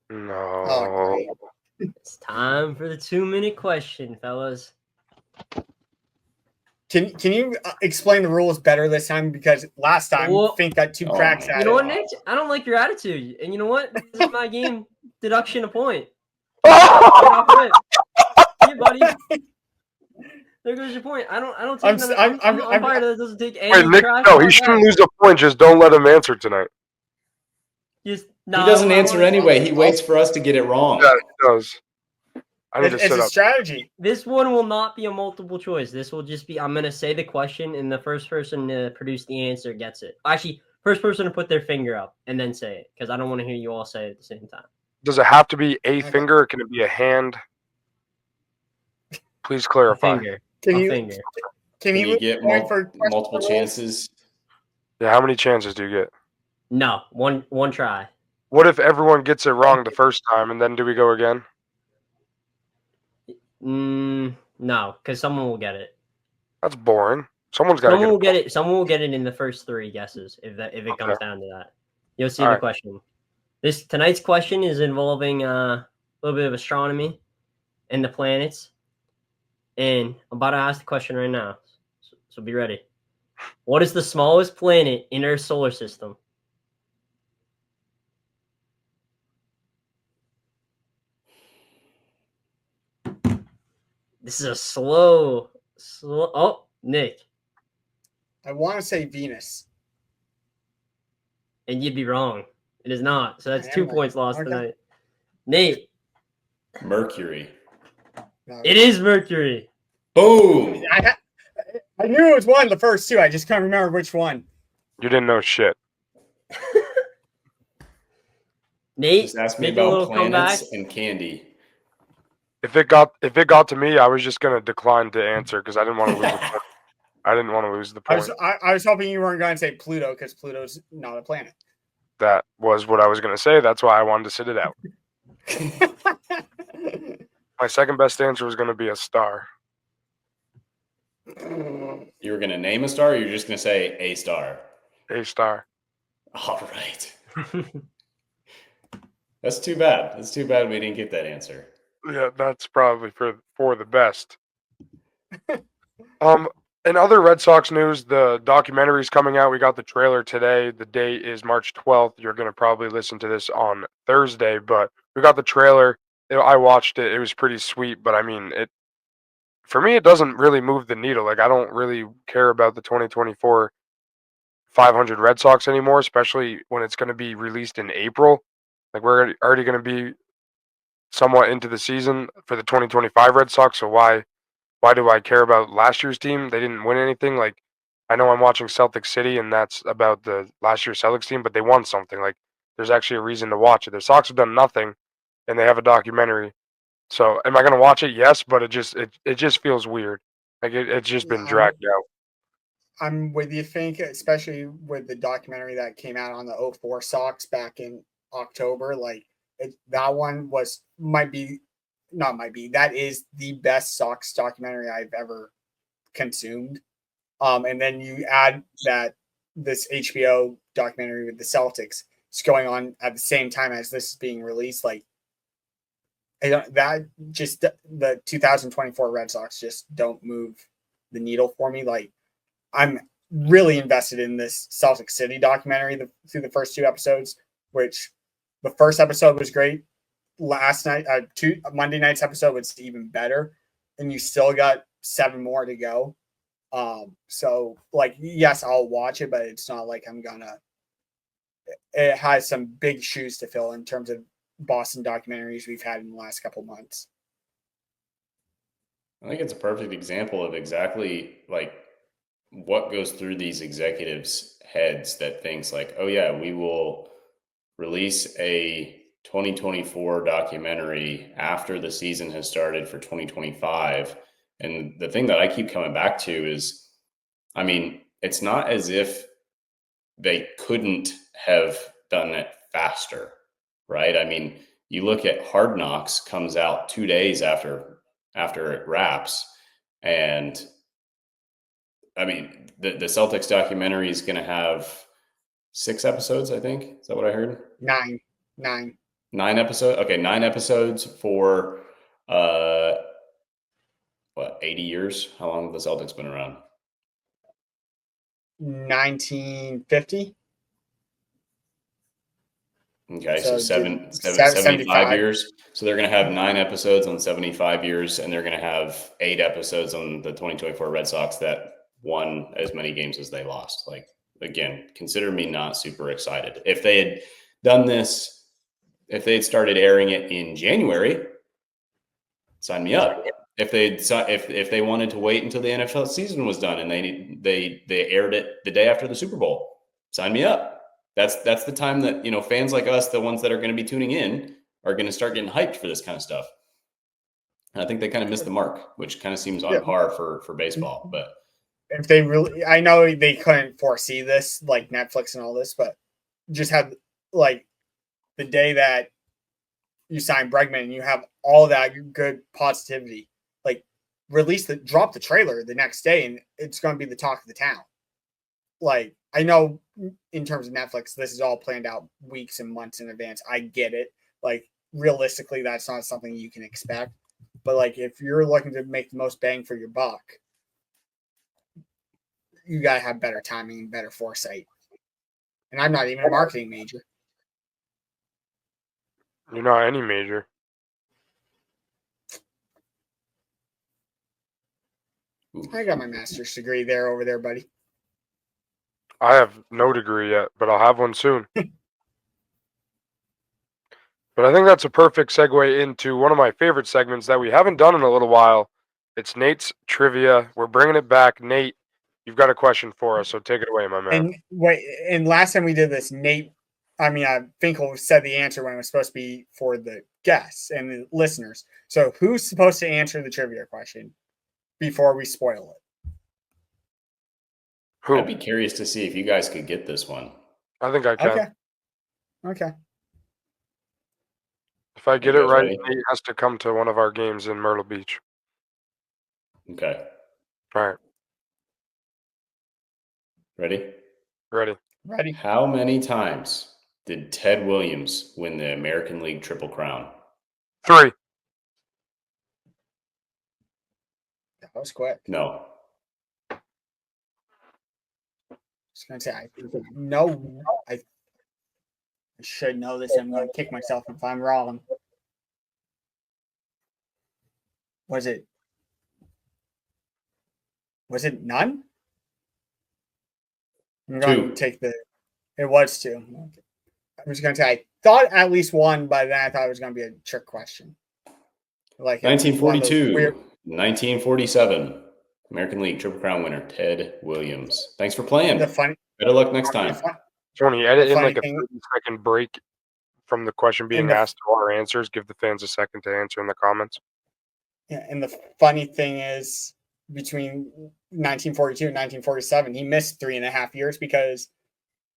No. Oh, great. It's time for the 2-minute question, fellas. Can you explain the rules better this time? Because last time Fink got two cracks at it. You know what, Nick? I don't like your attitude. And you know what? This is my game. Deduction a point. Hey, buddy. There goes your point. I don't take I'm umpire that doesn't take any Nick, trash. no, he shouldn't lose a point. Just don't let him answer tonight. He doesn't answer anyway. He waits for us to get it wrong. Yeah, he does. I need to It's sit a up. strategy. This one will not be a multiple choice. This will just be I'm going to say the question, and the first person to produce the answer gets it. Actually, first person to put their finger up and then say it, because I don't want to hear you all say it at the same time. Does it have to be a finger, or can it be a hand? Please clarify. A finger. Can a you finger. Can you get multiple chances? Yeah, how many chances do you get? No, one try. What if everyone gets it wrong the first time, and then do we go again? No, because someone will get it. That's boring. Someone's got to Someone will get it. Someone will get it in the first 3 guesses if it comes down to that. You'll see the question. Tonight's question is involving a little bit of astronomy and the planets. And I'm about to ask the question right now. So be ready. What is the smallest planet in our solar system? This is a slow. Oh, Nick. I want to say Venus. And you'd be wrong. It is not. So that's 2 points lost tonight. Nate. Mercury. No. It is Mercury. Boom. I knew it was one of the first 2. I just can't remember which one. You didn't know shit. Nate, just ask me make a about little planets comeback. and candy. If it got to me, I was just gonna decline to answer because I didn't want to lose. I didn't want to lose the point. I was hoping you weren't going to say Pluto because Pluto's not a planet. That was what I was gonna say. That's why I wanted to sit it out. My second best answer was gonna be a star. You were going to name a star, or you're just going to say a star? A star. All right. That's too bad. That's too bad we didn't get that answer. Yeah, that's probably for the best. In other Red Sox news, the documentary's coming out. We got the trailer today. The date is March 12th. You're going to probably listen to this on Thursday, but we got the trailer. I watched it. It was pretty sweet, but I mean, for me, it doesn't really move the needle. Like, I don't really care about the 2024 500 Red Sox anymore, especially when it's going to be released in April. Like, we're already going to be somewhat into the season for the 2025 Red Sox, so why do I care about last year's team? They didn't win anything. Like, I know I'm watching Celtic City, and that's about the last year's Celtics team, but they won something. Like, there's actually a reason to watch it. The Sox have done nothing, and they have a documentary. So, am I going to watch it? Yes, but it just feels weird. Like, it's just been dragged out. I'm with you, Fink, especially with the documentary that came out on the 04 Sox back in October. Like, that one that is the best Sox documentary I've ever consumed. And then you add that this HBO documentary with the Celtics is going on at the same time as this is being released. Like, the 2024 Red Sox just don't move the needle for me. Like, I'm really invested in this Celtic City documentary through the first 2 episodes, which the first episode was great. Last night, Monday night's episode was even better, and you still got 7 more to go. So, like, yes, I'll watch it, but it's not like I'm gonna. It has some big shoes to fill in terms of Boston documentaries we've had in the last couple months. I think it's a perfect example of exactly like what goes through these executives' heads that thinks like, oh yeah, we will release a 2024 documentary after the season has started for 2025. And the thing that I keep coming back to is, I mean, it's not as if they couldn't have done it faster, right? I mean, you look at Hard Knocks comes out 2 days after it wraps, and I mean, the Celtics documentary is going to have 6 episodes, I think. Is that what I heard? 9. 9 episodes. Okay, 9 episodes for uh, what, 80 years? How long have the Celtics been around? 1950. Okay, So so did 75 75. years. So they're going to have 9 episodes on 75 years, and they're going to have 8 episodes on the 2024 Red Sox that won as many games as they lost. Like, again, consider me not super excited. If they had done this, if they had started airing it in January, sign me up. If they wanted to wait until the NFL season was done and they aired it the day after the Super Bowl, sign me up. That's the time that, you know, fans like us, the ones that are going to be tuning in, are going to start getting hyped for this kind of stuff. And I think they kind of missed the mark, which kind of seems on par for baseball. But if they really, I know they couldn't foresee this, like Netflix and all this, but just have like the day that you sign Bregman and you have all that good positivity, like drop the trailer the next day and it's going to be the talk of the town. Like, I know in terms of Netflix, this is all planned out weeks and months in advance. I get it. Like, realistically, that's not something you can expect. But like, if you're looking to make the most bang for your buck, you got to have better timing and better foresight. And I'm not even a marketing major. You're not any major. I got my master's degree over there, buddy. I have no degree yet, but I'll have one soon. But I think that's a perfect segue into one of my favorite segments that we haven't done in a little while. It's Nate's Trivia. We're bringing it back. Nate, you've got a question for us, so take it away, my man. And last time we did this, Nate, Finkel said the answer when it was supposed to be for the guests and the listeners. So who's supposed to answer the trivia question before we spoil it? Who? I'd be curious to see if you guys could get this one. I think I can. Okay. If I get it right, ready? Nate has to come to one of our games in Myrtle Beach. Okay. All right. Ready? Ready. How many times did Ted Williams win the American League Triple Crown? 3. That was quick. No. I was going to say, I should know this. I'm going to kick myself if I'm wrong. Was it none? I'm going 2. to take it was 2. I was going to say, I thought at least 1, but then I thought it was going to be a trick question. Like 1942, 1947, American League Triple Crown winner, Ted Williams. Thanks for playing. Better luck next time. Tony, edit in like a 30-second break from the question being asked to our answers. Give the fans a second to answer in the comments. Yeah, and the funny thing is, between 1942 and 1947, he missed 3.5 years because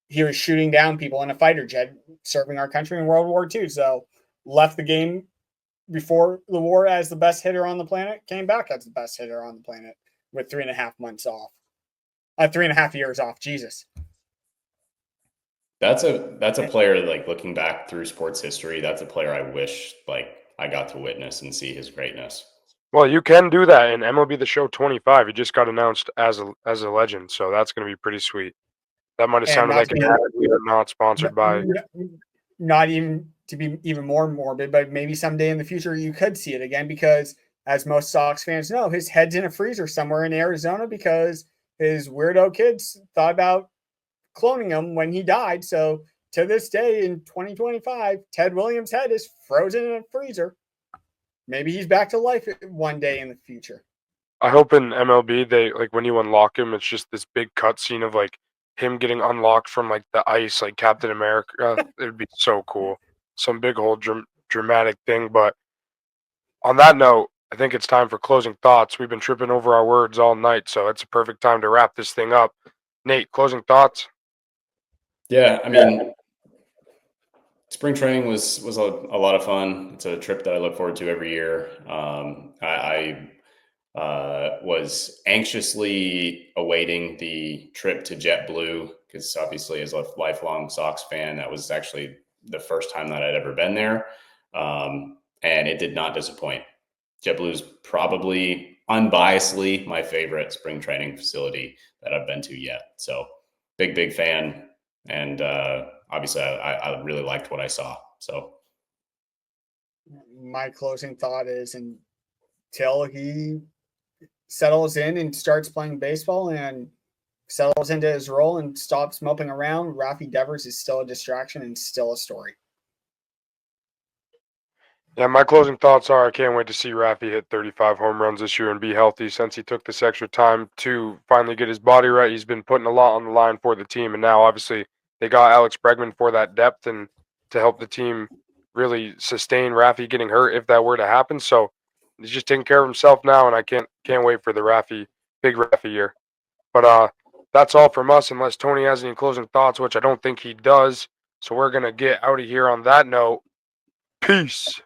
he was shooting down people in a fighter jet serving our country in World War II. So left the game before the war as the best hitter on the planet, came back as the best hitter on the planet with 3.5 months off. 3.5 years off. Jesus. That's a player, like, looking back through sports history, that's a player I wish like I got to witness and see his greatness. Well, you can do that in MLB The Show 25. He just got announced as a legend, so that's going to be pretty sweet. That might have sounded like an ad we are not sponsored by. Not even to be even more morbid, but maybe someday in the future you could see it again because, as most Sox fans know, his head's in a freezer somewhere in Arizona because his weirdo kids thought about cloning him when he died. So to this day in 2025, Ted Williams' head is frozen in a freezer. Maybe he's back to life one day in the future. I hope in MLB they like when you unlock him, it's just this big cutscene of like him getting unlocked from like the ice, like Captain America. It'd be so cool. Some big whole dramatic thing. But on that note, I think it's time for closing thoughts. We've been tripping over our words all night, so it's a perfect time to wrap this thing up. Nate, closing thoughts? Yeah, I mean, spring training was a lot of fun. It's a trip that I look forward to every year. I was anxiously awaiting the trip to JetBlue because obviously, as a lifelong Sox fan, that was actually the first time that I'd ever been there, and it did not disappoint. JetBlue is probably unbiasedly my favorite spring training facility that I've been to yet. So, big fan, and obviously, I really liked what I saw. So, My closing thought is until he settles in and starts playing baseball and settles into his role and stops moping around, Rafi Devers is still a distraction and still a story. Yeah, my closing thoughts are I can't wait to see Rafi hit 35 home runs this year and be healthy since he took this extra time to finally get his body right. He's been putting a lot on the line for the team, and now obviously they got Alex Bregman for that depth and to help the team really sustain Rafi getting hurt if that were to happen. So he's just taking care of himself now, and I can't wait for the big Rafi year. But that's all from us, unless Tony has any closing thoughts, which I don't think he does. So we're gonna get out of here on that note. Peace.